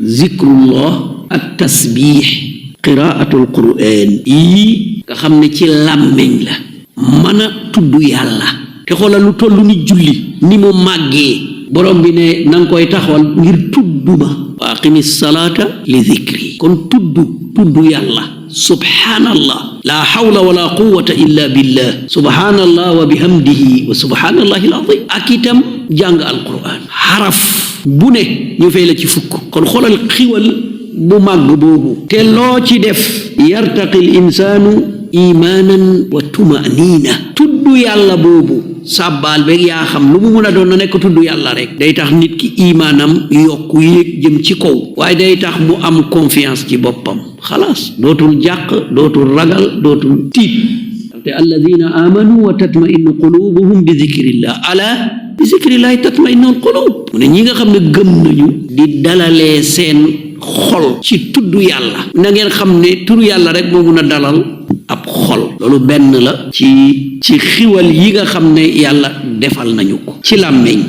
zikrullah ak tasbih qiraatul qur'an yi nga xam ne ci làmmeñ la mën a tudd yàlla te xoolal lu toll ni julli ni mu màggee borom bi ne nanga koy taxawal ngir tudd ma wa aqimi salaata li zikri kon tudd yàlla subhanallah la hawla wala quwwata illa billah subhanallah wa bihamdihi wa subhanallahi alazim ak itam jàng alquran xaraf bu ne ñu fay la ci fukk kon xoolal xiwal bu màgg boobu te loo ci def yartaqil insaanu imaanan wa tumanina tudd yàlla boobu sàbbaal beeg yaa xam lu mu mun a doon na nekk tudd yàlla rek day tax nit ki imaanam yokku yéeg jëm ci kaw waaye day tax mu am confiance ci boppam xalaas dootul jàq dootul ragal dootul tiit te alladina amanu wa tatmainu qulubuhum bi zikrillah ala bi zikrillahi tatmainu alqulub mu ne ñi nga xam ne gëm nañu di dalalee seen xol ci tudd yàlla na ngeen xam ne turu yàlla rek moo mun a dalal ab xol loolu benn la ci xiwal yi nga xam ne yàlla defal nañu ko ci làmmeñ